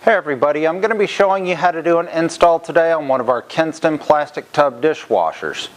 Hey everybody, I'm going to be showing you how to do an install today on one of our Kinston plastic tub dishwashers.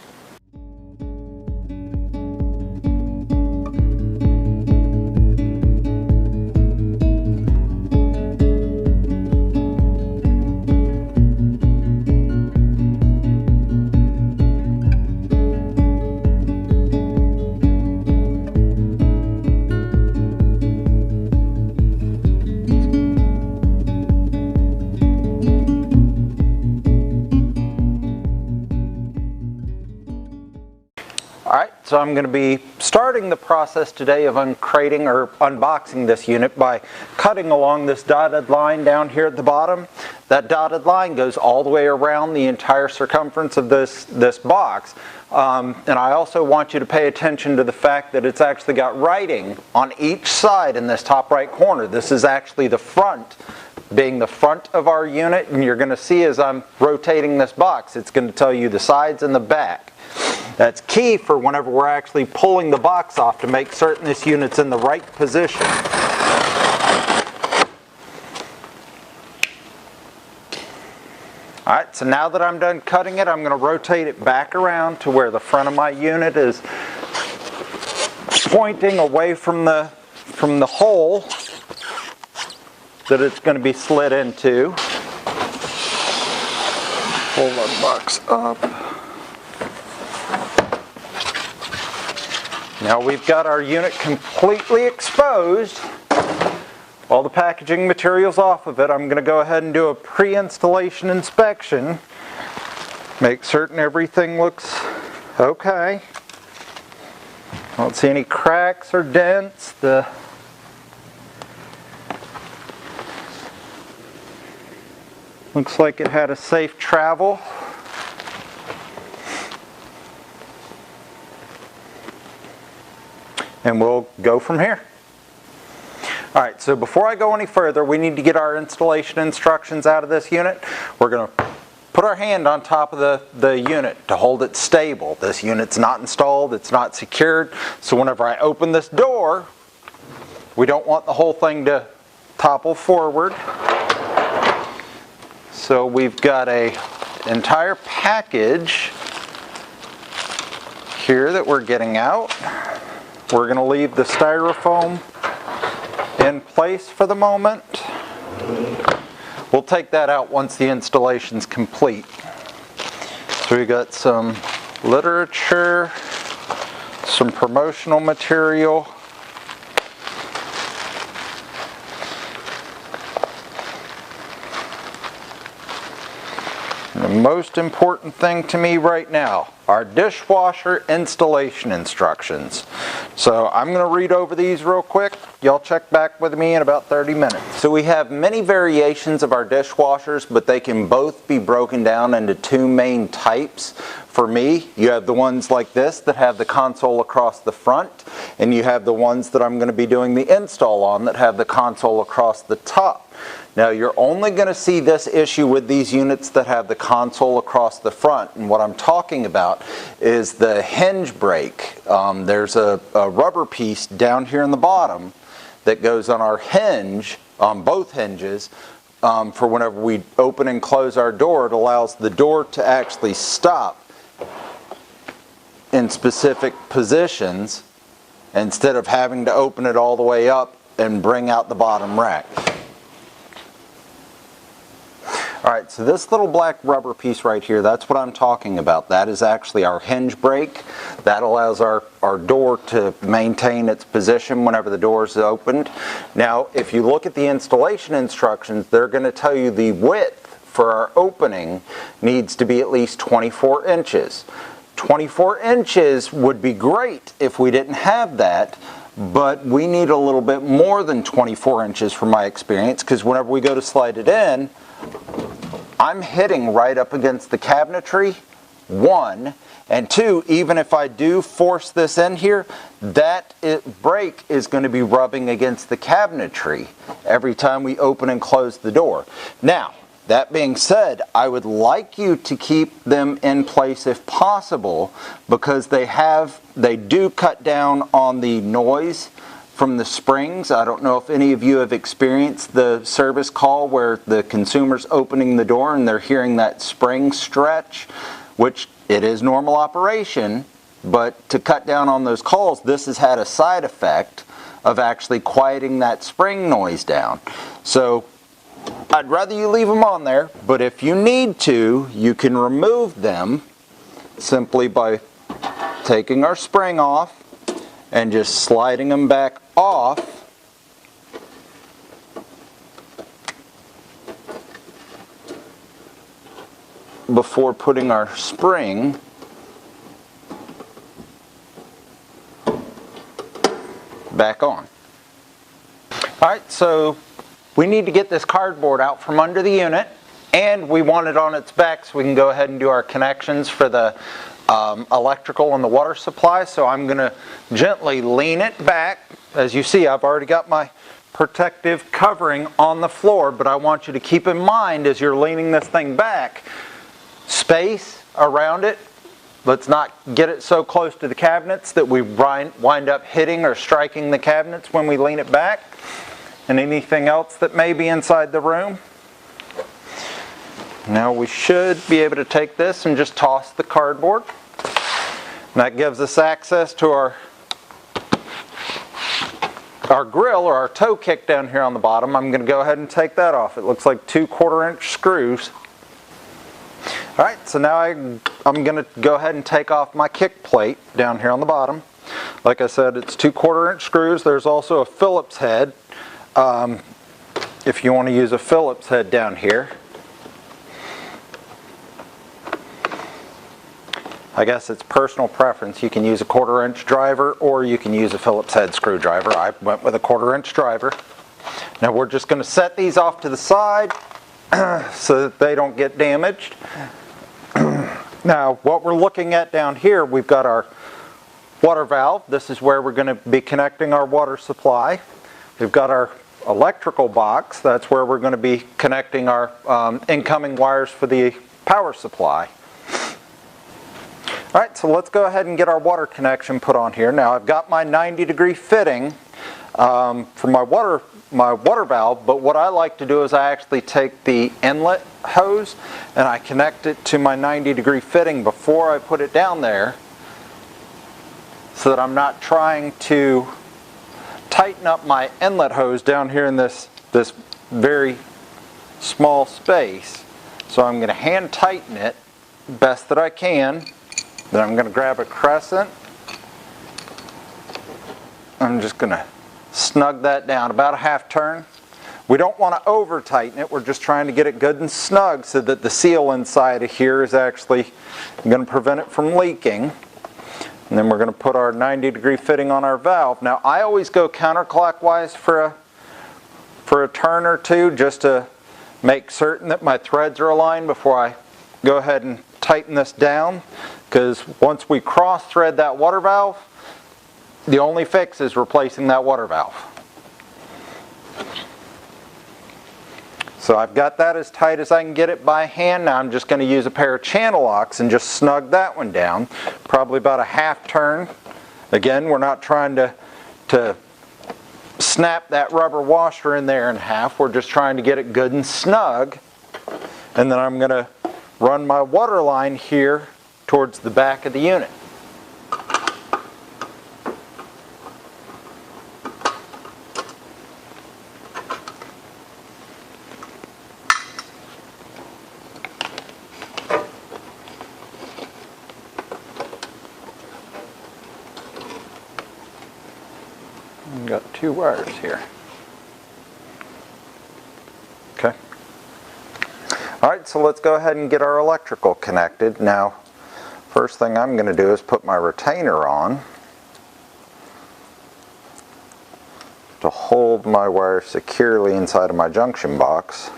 Alright, so I'm going to be starting the process today of uncrating or unboxing this unit by cutting along this dotted line down here at the bottom. That dotted line goes all the way around the entire circumference of this box. And I also want you to pay attention to the fact that it's actually got writing on each side in this top right corner. This is actually the front, being the front of our unit, and you're going to see as I'm rotating this box, it's going to tell you the sides and the back. That's key for whenever we're actually pulling the box off to make certain this unit's in the right position. Alright, so now that I'm done cutting it, I'm going to rotate it back around to where the front of my unit is pointing away from the hole that it's going to be slid into. Pull the box up. Now we've got our unit completely exposed. All the packaging material's off of it. I'm going to go ahead and do a pre-installation inspection. Make certain everything looks okay. I don't see any cracks or dents. Looks like it had a safe travel. And we'll go from here. Alright, so before I go any further, we need to get our installation instructions out of this unit. We're going to put our hand on top of the unit to hold it stable. This unit's not installed, it's not secured, so whenever I open this door, we don't want the whole thing to topple forward. So we've got an entire package here that we're getting out. We're going to leave the styrofoam in place for the moment. We'll take that out once the installation's complete. So we got some literature, some promotional material, and the most important thing to me right now, our dishwasher installation instructions. So I'm going to read over these real quick. Y'all check back with me in about 30 minutes. So we have many variations of our dishwashers, but they can both be broken down into two main types. For me, you have the ones like this that have the console across the front, and you have the ones that I'm going to be doing the install on that have the console across the top. Now you're only going to see this issue with these units that have the console across the front, and what I'm talking about is the hinge brake. There's a rubber piece down here in the bottom that goes on our hinge, on both hinges, for whenever we open and close our door. It allows the door to actually stop in specific positions instead of having to open it all the way up and bring out the bottom rack. Alright, so this little black rubber piece right here, that's what I'm talking about. That is actually our hinge brake. That allows our door to maintain its position whenever the door is opened. Now, if you look at the installation instructions, they're going to tell you the width for our opening needs to be at least 24 inches. 24 inches would be great if we didn't have that, but we need a little bit more than 24 inches from my experience, because whenever we go to slide it in, I'm hitting right up against the cabinetry, 1, and 2, even if I do force this in here, that brake is going to be rubbing against the cabinetry every time we open and close the door. Now, that being said, I would like you to keep them in place if possible, because they do cut down on the noise from the springs. I don't know if any of you have experienced the service call where the consumer's opening the door and they're hearing that spring stretch, which it is normal operation, but to cut down on those calls, this has had a side effect of actually quieting that spring noise down. So I'd rather you leave them on there, but if you need to, you can remove them simply by taking our spring off and just sliding them back off before putting our spring back on. Alright, so we need to get this cardboard out from under the unit, and we want it on its back so we can go ahead and do our connections for the electrical and the water supply. So I'm going to gently lean it back. As you see, I've already got my protective covering on the floor, but I want you to keep in mind as you're leaning this thing back, space around it. Let's not get it so close to the cabinets that we wind up hitting or striking the cabinets when we lean it back, and anything else that may be inside the room. Now we should be able to take this and just toss the cardboard. And that gives us access to our grill, or our toe kick down here on the bottom. I'm going to go ahead and take that off. It looks like 2 1/4-inch screws. Alright, so now I'm going to go ahead and take off my kick plate down here on the bottom. Like I said, it's 2 1/4-inch screws. There's also a Phillips head if you want to use a Phillips head down here. I guess it's personal preference. You can use a 1/4-inch driver or you can use a Phillips head screwdriver. I went with a 1/4-inch driver. Now we're just going to set these off to the side so that they don't get damaged. Now what we're looking at down here, we've got our water valve. This is where we're going to be connecting our water supply. We've got our electrical box. That's where we're going to be connecting our incoming wires for the power supply. Alright, so let's go ahead and get our water connection put on here. Now I've got my 90-degree fitting for my water valve, but what I like to do is I actually take the inlet hose and I connect it to my 90-degree fitting before I put it down there, so that I'm not trying to tighten up my inlet hose down here in this very small space. So I'm going to hand tighten it best that I can. Then I'm going to grab a crescent. I'm just going to snug that down about a 1/2 turn. We don't want to over tighten it. We're just trying to get it good and snug so that the seal inside of here is actually going to prevent it from leaking. And then we're going to put our 90-degree fitting on our valve. Now I always go counterclockwise for a turn or two, just to make certain that my threads are aligned before I go ahead and tighten this down, because once we cross thread that water valve, the only fix is replacing that water valve. So I've got that as tight as I can get it by hand. Now I'm just going to use a pair of channel locks and just snug that one down, probably about a 1/2 turn. Again, we're not trying to snap that rubber washer in there in half. We're just trying to get it good and snug. And then I'm going to run my water line here towards the back of the unit. I've got 2 wires here. Okay. Alright, so let's go ahead and get our electrical connected. Now, first thing I'm going to do is put my retainer on to hold my wire securely inside of my junction box.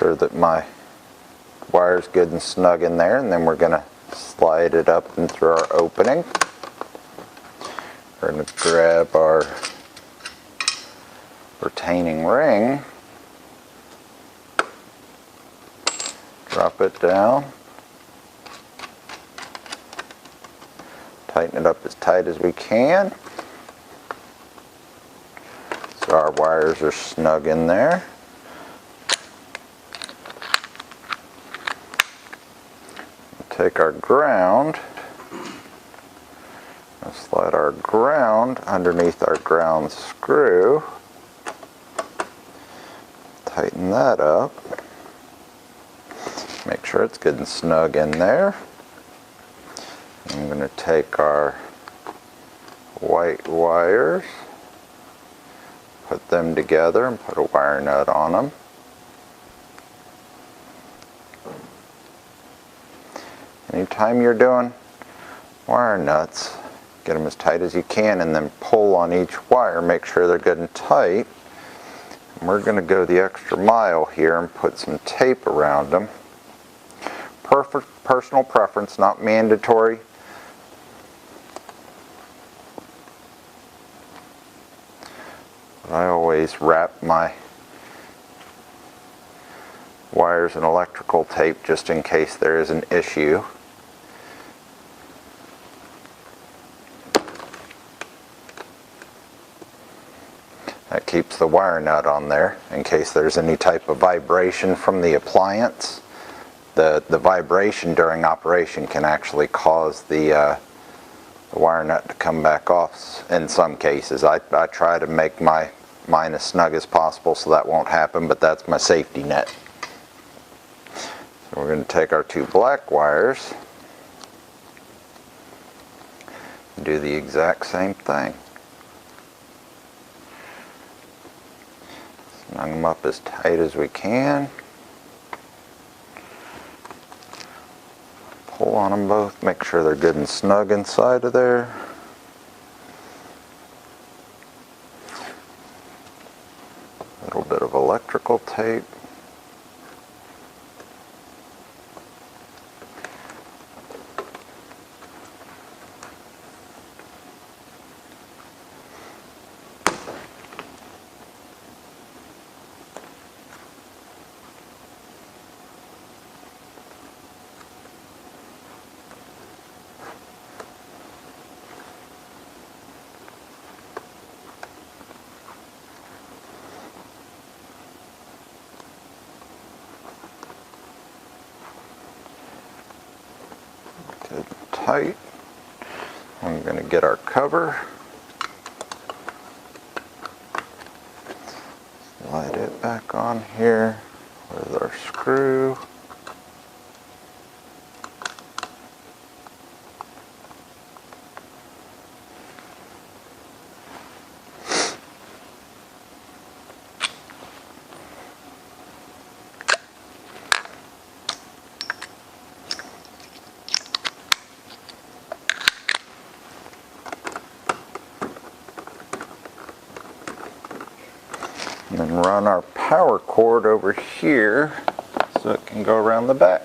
sure that my wire's good and snug in there, and then we're going to slide it up and through our opening. We're going to grab our retaining ring, drop it down, tighten it up as tight as we can so our wires are snug in there. Take our ground and slide our ground underneath our ground screw. Tighten that up. Make sure it's good and snug in there. I'm going to take our white wires, put them together and put a wire nut on them. Anytime you're doing wire nuts, get them as tight as you can and then pull on each wire. Make sure they're good and tight. And we're going to go the extra mile here and put some tape around them. Perfect personal preference, not mandatory. But I always wrap my wires in electrical tape just in case there is an issue. That keeps the wire nut on there in case there's any type of vibration from the appliance. The vibration during operation can actually cause the wire nut to come back off in some cases. I try to make mine as snug as possible so that won't happen, but that's my safety net. So we're going to take our two black wires and do the exact same thing. Snug them up as tight as we can. Pull on them both, make sure they're good and snug inside of there. A little bit of electrical tape. Good and tight. I'm going to get our cover, slide it back on here with our screw. And then run our power cord over here so it can go around the back.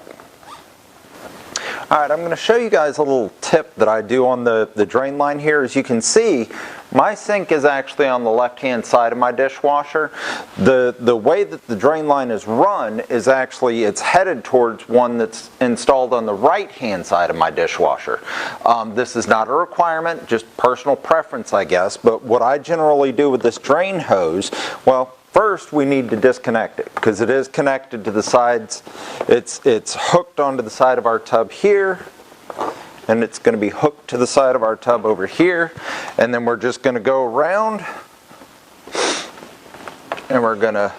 Alright, I'm going to show you guys a little tip that I do on the drain line here. As you can see, my sink is actually on the left hand side of my dishwasher. The way that the drain line is run is actually, it's headed towards one that's installed on the right hand side of my dishwasher. This is not a requirement, just personal preference I guess, but what I generally do with this drain hose, well, first we need to disconnect it because it is connected to the sides. It's hooked onto the side of our tub here, and it's going to be hooked to the side of our tub over here, and then we're just going to go around and we're going to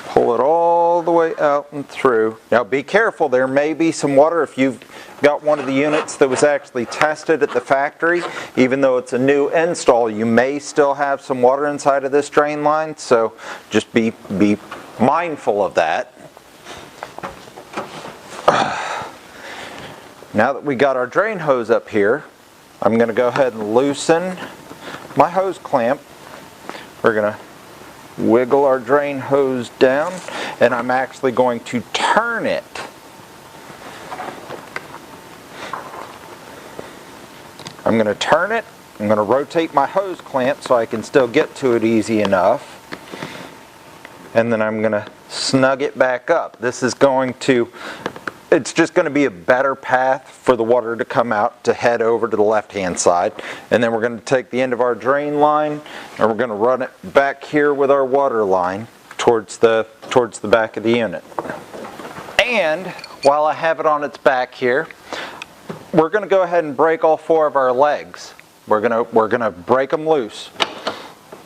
pull it all the way out and through. Now be careful, there may be some water if you've got one of the units that was actually tested at the factory. Even though it's a new install, you may still have some water inside of this drain line, so just be mindful of that. Now that we got our drain hose up here, I'm going to go ahead and loosen my hose clamp. We're going to wiggle our drain hose down, and I'm actually going to turn it. I'm going to turn it. I'm going to rotate my hose clamp so I can still get to it easy enough. And then I'm going to snug it back up. This is going to, it's just going to be a better path for the water to come out to head over to the left-hand side. And then we're going to take the end of our drain line and we're going to run it back here with our water line towards the back of the unit. And while I have it on its back here, we're going to go ahead and break all 4 of our legs. We're going to break them loose.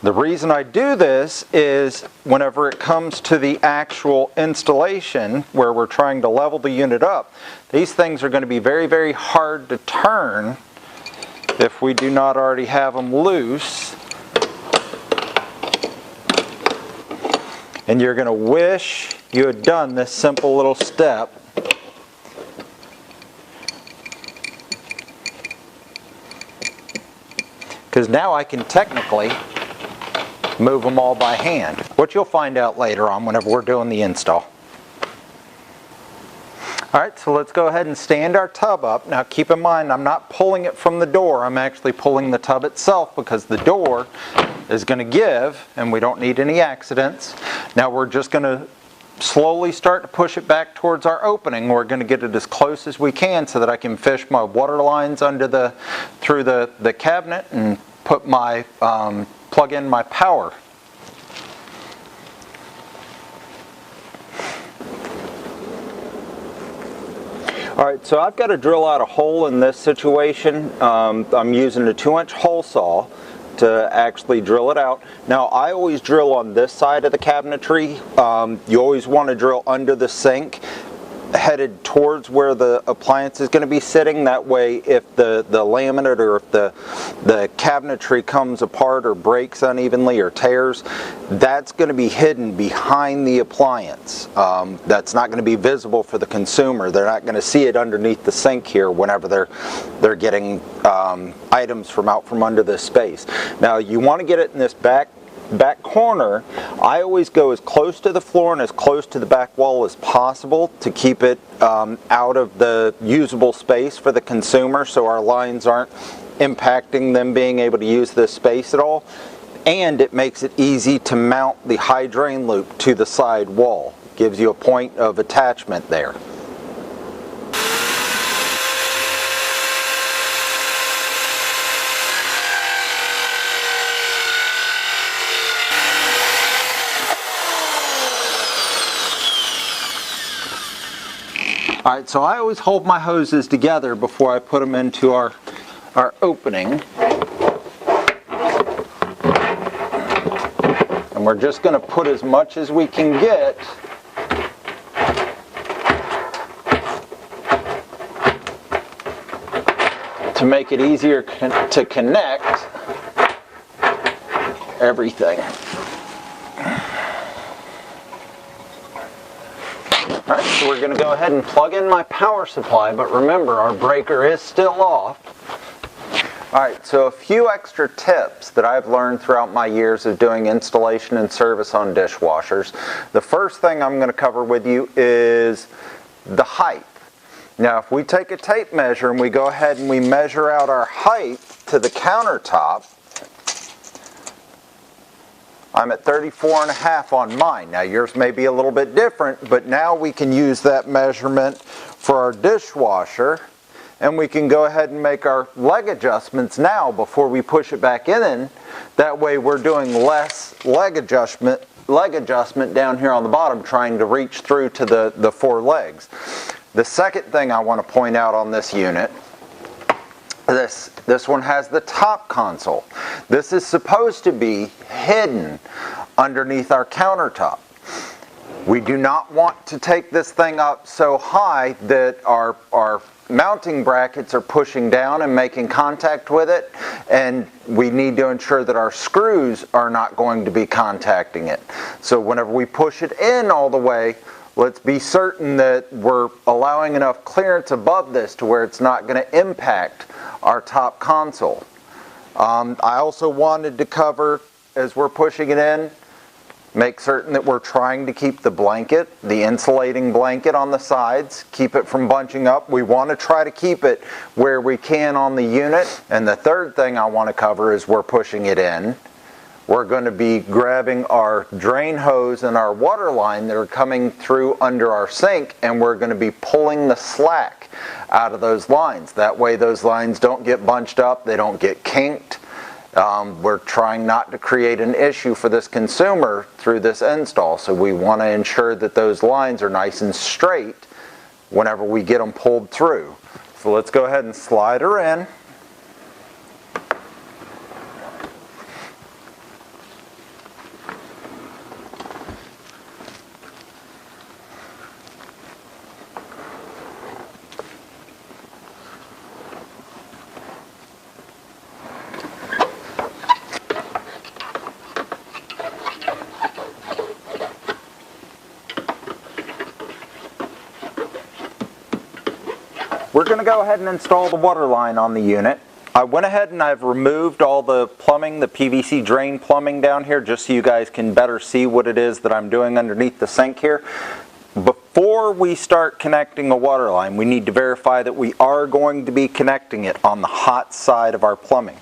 The reason I do this is whenever it comes to the actual installation where we're trying to level the unit up, these things are going to be very, very hard to turn if we do not already have them loose. And you're going to wish you had done this simple little step. Because now I can technically move them all by hand, which you'll find out later on whenever we're doing the install. Alright, so let's go ahead and stand our tub up. Now keep in mind, I'm not pulling it from the door, I'm actually pulling the tub itself because the door is going to give and we don't need any accidents. Now we're just going to slowly start to push it back towards our opening. We're going to get it as close as we can so that I can fish my water lines through the cabinet and put my plug in my power. Alright, so I've got to drill out a hole in this situation. I'm using a 2-inch hole saw to actually drill it out. Now I always drill on this side of the cabinetry. You always want to drill under the sink, headed towards where the appliance is going to be sitting. That way if the laminate or if the cabinetry comes apart or breaks unevenly or tears, that's going to be hidden behind the appliance. That's not going to be visible for the consumer. They're not going to see it underneath the sink here whenever they're getting items from out from under this space. Now you want to get it in this back corner. I always go as close to the floor and as close to the back wall as possible to keep it out of the usable space for the consumer, so our lines aren't impacting them being able to use this space at all. And it makes it easy to mount the high drain loop to the side wall. Gives you a point of attachment there. Alright, so I always hold my hoses together before I put them into our opening. And we're just going to put as much as we can get to make it easier to connect everything. Alright, so we're going to go ahead and plug in my power supply, but remember our breaker is still off. Alright, so a few extra tips that I've learned throughout my years of doing installation and service on dishwashers. The first thing I'm going to cover with you is the height. Now if we take a tape measure and we go ahead and we measure out our height to the countertop, I'm at 34.5 on mine. Now yours may be a little bit different, but now we can use that measurement for our dishwasher, and we can go ahead and make our leg adjustments now before we push it back in. That way we're doing less leg adjustment down here on the bottom, trying to reach through to the 4 legs. The second thing I want to point out on this unit, this one has the top console. This is supposed to be hidden underneath our countertop. We do not want to take this thing up so high that our mounting brackets are pushing down and making contact with it, and we need to ensure that our screws are not going to be contacting it. So whenever we push it in all the way, let's be certain that we're allowing enough clearance above this to where it's not going to impact our top console. I also wanted to cover, as we're pushing it in, Make certain that we're trying to keep the blanket, the insulating blanket on the sides, keep it from bunching up. We want to try to keep it where we can on the unit. And the third thing I want to cover is we're pushing it in. We're going to be grabbing our drain hose and our water line that are coming through under our sink, and we're going to be pulling the slack out of those lines. That way those lines don't get bunched up, they don't get kinked. We're trying not to create an issue for this consumer through this install, so we want to ensure that those lines are nice and straight whenever we get them pulled through. So let's go ahead and slide her in. We're going to go ahead and install the water line on the unit. I went ahead and I've removed all the plumbing, the PVC drain plumbing down here, just so you guys can better see what it is that I'm doing underneath the sink here. Before we start connecting a water line, we need to verify that we are going to be connecting it on the hot side of our plumbing.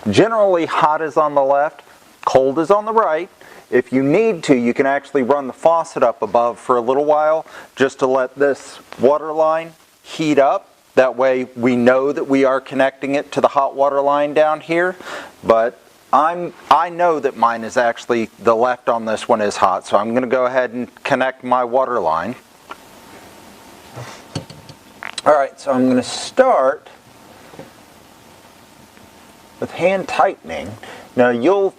Generally, hot is on the left, cold is on the right. If you need to, you can actually run the faucet up above for a little while just to let this water line heat up. That way we know that we are connecting it to the hot water line down here, but I know that mine is actually, the left on this one is hot, so I'm going to go ahead and connect my water line. Alright, so I'm going to start with hand tightening. Now you'll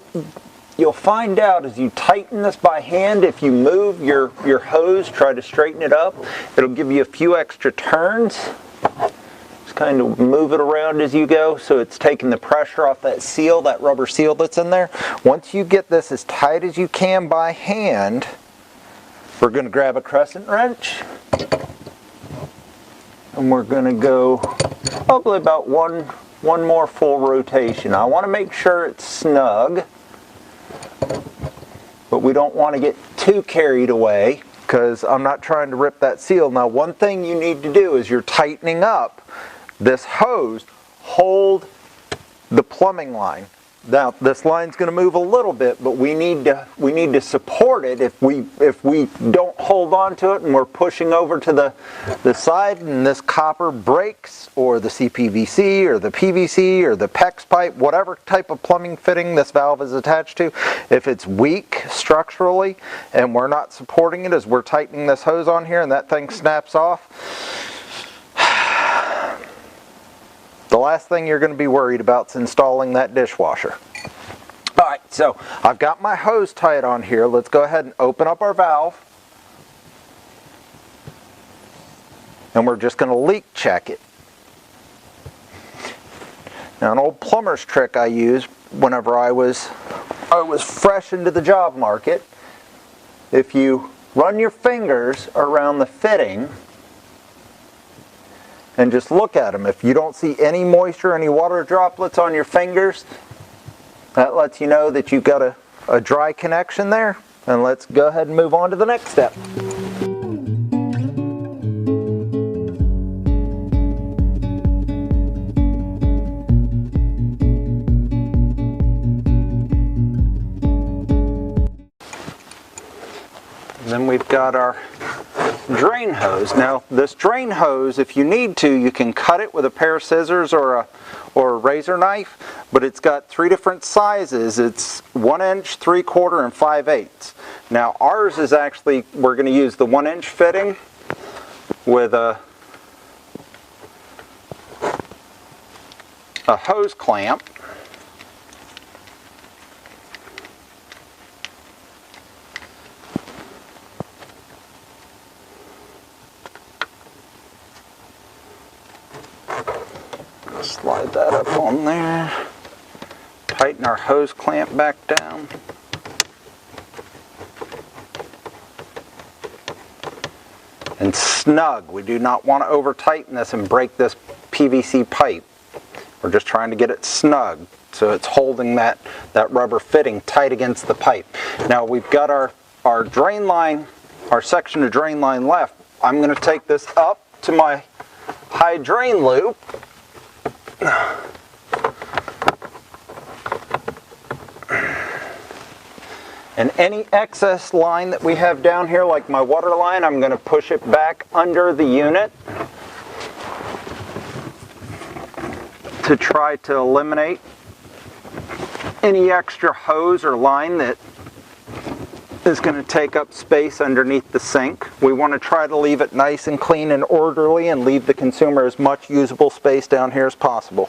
find out as you tighten this by hand, if you move your hose, try to straighten it up, it'll give you a few extra turns. Just kind of move it around as you go so it's taking the pressure off that seal, that rubber seal that's in there. Once you get this as tight as you can by hand, we're going to grab a crescent wrench and we're going to go probably about one more full rotation. I want to make sure it's snug, but we don't want to get too carried away because I'm not trying to rip that seal. Now, one thing you need to do is you're tightening up this hose, hold the plumbing line. Now, this line's going to move a little bit, but we need to support it. If we don't hold on to it and we're pushing over to the side and this copper breaks, or the CPVC or the PVC or the PEX pipe, whatever type of plumbing fitting this valve is attached to, if it's weak structurally and we're not supporting it as we're tightening this hose on here and that thing snaps off, the last thing you're going to be worried about is installing that dishwasher. Alright, so I've got my hose tied on here. Let's go ahead and open up our valve. And we're just going to leak check it. Now, an old plumber's trick I used whenever I was fresh into the job market, if you run your fingers around the fitting and just look at them. If you don't see any moisture, any water droplets on your fingers, that lets you know that you've got a dry connection there. And let's go ahead and move on to the next step. And then we've got our drain hose. Now, this drain hose, if you need to, you can cut it with a pair of scissors or a razor knife, but it's got 3 different sizes. It's 1 inch, 3/4, and 5/8. Now, ours is actually, we're going to use the 1 inch fitting with a hose clamp. Slide that up on there, tighten our hose clamp back down. And snug. We do not want to over tighten this and break this PVC pipe. We're just trying to get it snug so it's holding that rubber fitting tight against the pipe. Now we've got our our drain line, our section of drain line left, I'm going to take this up to my high drain loop. And any excess line that we have down here, like my water line, I'm going to push it back under the unit to try to eliminate any extra hose or line that is going to take up space underneath the sink. We want to try to leave it nice and clean and orderly and leave the consumer as much usable space down here as possible.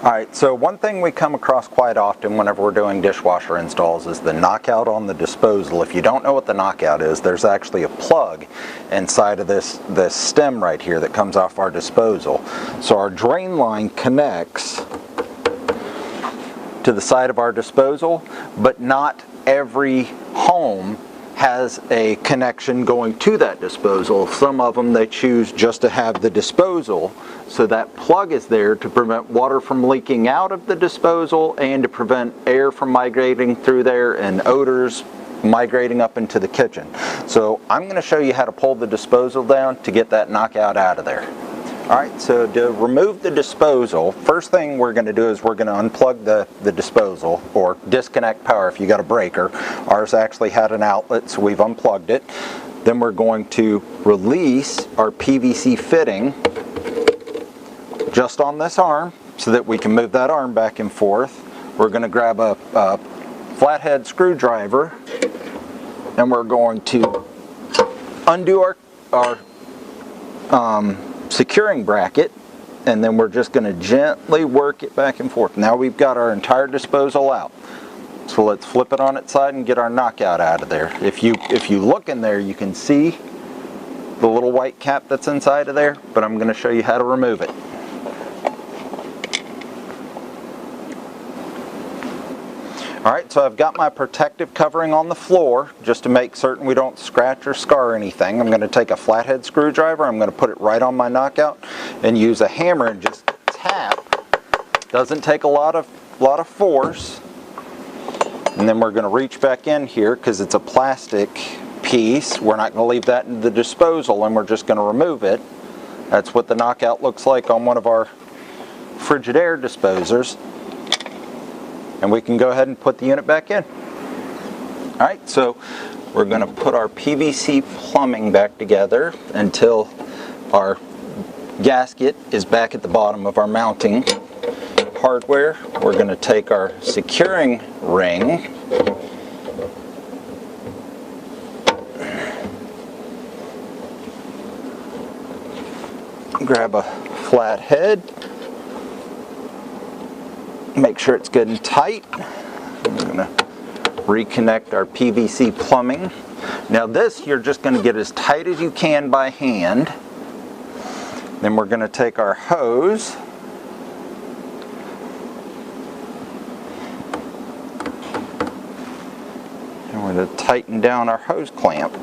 Alright, so one thing we come across quite often whenever we're doing dishwasher installs is the knockout on the disposal. If you don't know what the knockout is, there's actually a plug inside of this stem right here that comes off our disposal. So our drain line connects to the side of our disposal, but not every home has a connection going to that disposal. Some of them, they choose just to have the disposal, so that plug is there to prevent water from leaking out of the disposal and to prevent air from migrating through there and odors migrating up into the kitchen. So I'm going to show you how to pull the disposal down to get that knockout out of there. Alright, so to remove the disposal, first thing we're going to do is we're going to unplug the disposal, or disconnect power if you got a breaker. Ours actually had an outlet, so we've unplugged it. Then we're going to release our PVC fitting just on this arm so that we can move that arm back and forth. We're going to grab a flathead screwdriver and we're going to undo our securing bracket, and then we're just going to gently work it back and forth. Now we've got our entire disposal out. So let's flip it on its side and get our knockout out of there. If you look in there, you can see the little white cap that's inside of there, but I'm going to show you how to remove it. Alright, so I've got my protective covering on the floor just to make certain we don't scratch or scar anything. I'm going to take a flathead screwdriver, I'm going to put it right on my knockout and use a hammer and just tap. Doesn't take a lot of force. And then we're going to reach back in here because it's a plastic piece. We're not going to leave that in the disposal, and we're just going to remove it. That's what the knockout looks like on one of our Frigidaire disposers. And we can go ahead and put the unit back in. Alright, so we're going to put our PVC plumbing back together until our gasket is back at the bottom of our mounting hardware. We're going to take our securing ring, grab a flathead, make sure it's good and tight. I'm going to reconnect our PVC plumbing. Now this you're just going to get as tight as you can by hand. Then we're going to take our hose and we're going to tighten down our hose clamp.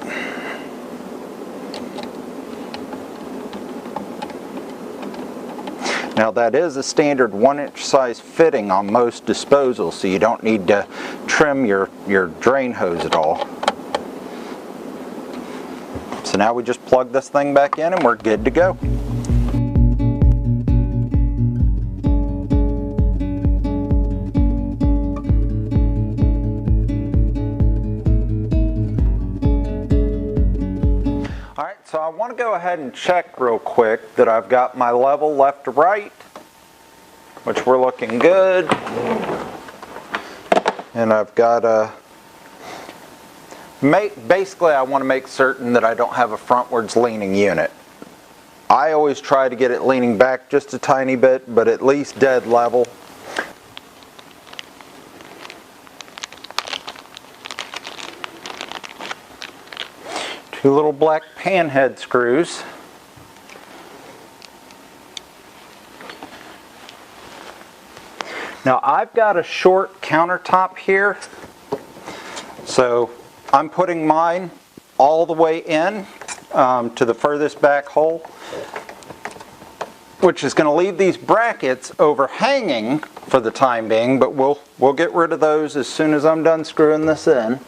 Now that is a standard 1-inch size fitting on most disposals, so you don't need to trim your drain hose at all. So now we just plug this thing back in and we're good to go. So I want to go ahead and check real quick that I've got my level left to right, which we're looking good. And I've got a, basically I want to make certain that I don't have a frontwards leaning unit. I always try to get it leaning back just a tiny bit, but at least dead level. Two little black pan head screws. Now I've got a short countertop here, so I'm putting mine all the way in to the furthest back hole, which is going to leave these brackets overhanging for the time being, but we'll get rid of those as soon as I'm done screwing this in.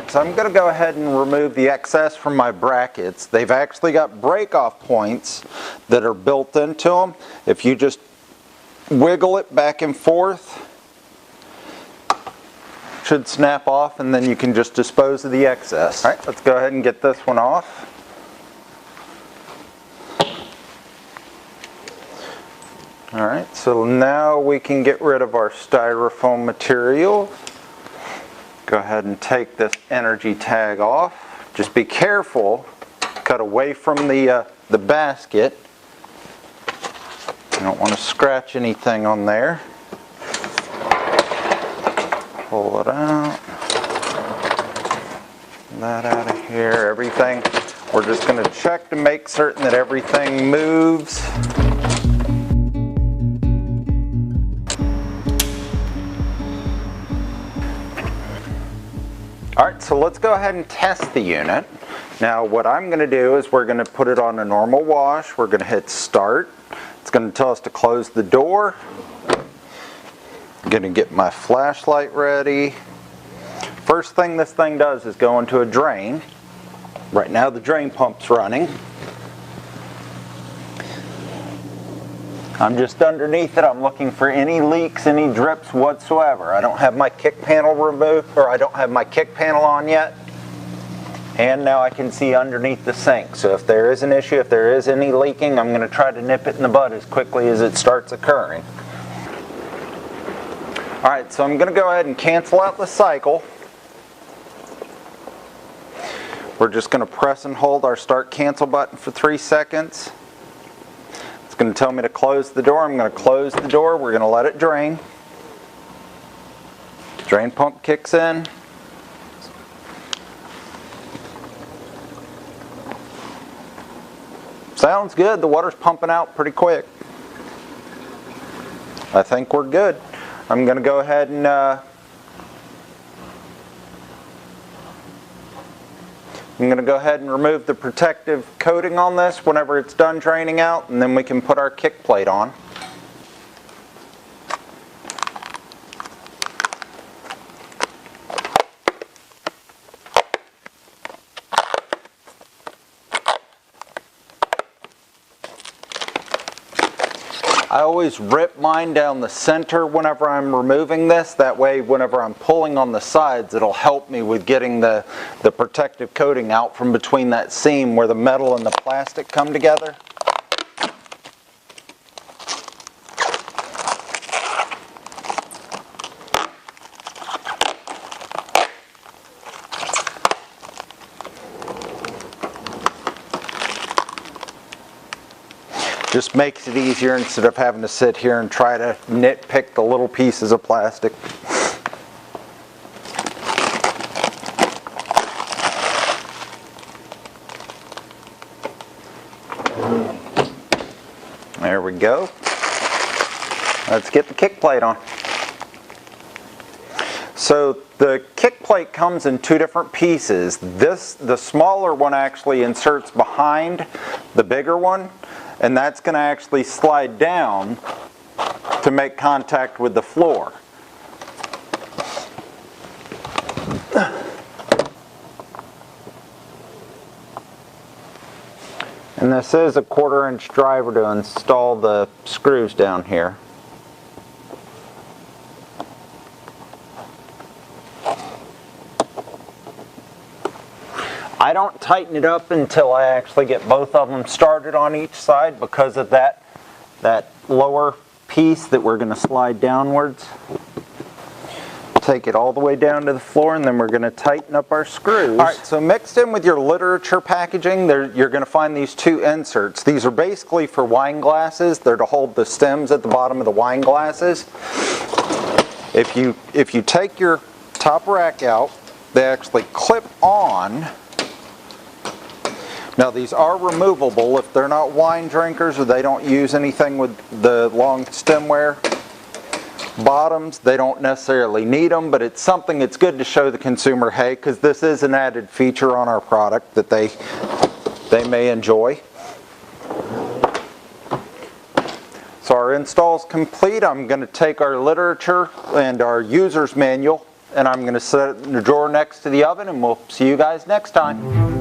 So I'm going to go ahead and remove the excess from my brackets. They've actually got break-off points that are built into them. If you just wiggle it back and forth, it should snap off, and then you can just dispose of the excess. All right, let's go ahead and get this one off. All right, so now we can get rid of our styrofoam material. Go ahead and take this energy tag off. Just be careful, cut away from the basket. You don't want to scratch anything on there. Pull it out. That out of here, everything. We're just going to check to make certain that everything moves. Alright, so let's go ahead and test the unit. Now what I'm going to do is we're going to put it on a normal wash. We're going to hit start. It's going to tell us to close the door. I'm going to get my flashlight ready. First thing this thing does is go into a drain. Right now the drain pump's running. I'm just underneath it. I'm looking for any leaks, any drips whatsoever. I don't have my kick panel removed, or I don't have my kick panel on yet. And now I can see underneath the sink. So if there is an issue, if there is any leaking, I'm going to try to nip it in the bud as quickly as it starts occurring. Alright, so I'm going to go ahead and cancel out the cycle. We're just going to press and hold our start cancel button for 3 seconds. It's going to tell me to close the door. I'm going to close the door. We're going to let it drain. Drain pump kicks in. Sounds good. The water's pumping out pretty quick. I think we're good. I'm going to go ahead and remove the protective coating on this whenever it's done draining out, and then we can put our kick plate on. I always rip mine down the center whenever I'm removing this. That way, whenever I'm pulling on the sides, it'll help me with getting the protective coating out from between that seam where the metal and the plastic come together. Just makes it easier instead of having to sit here and try to nitpick the little pieces of plastic. There we go. Let's get the kick plate on. So the kick plate comes in two different pieces. The smaller one actually inserts behind the bigger one, and that's going to actually slide down to make contact with the floor. And this is a 1/4 inch driver to install the screws down here. I don't tighten it up until I actually get both of them started on each side because of that lower piece that we're going to slide downwards. Take it all the way down to the floor, and then we're going to tighten up our screws. Alright, so mixed in with your literature packaging, you're going to find these two inserts. These are basically for wine glasses. They're to hold the stems at the bottom of the wine glasses. If you take your top rack out, They actually clip on. Now these are removable if they're not wine drinkers or they don't use anything with the long stemware bottoms. They don't necessarily need them, but it's something that's good to show the consumer, hey, because this is an added feature on our product that they may enjoy. So our install is complete. I'm going to take our literature and our user's manual and I'm going to set it in the drawer next to the oven, and we'll see you guys next time.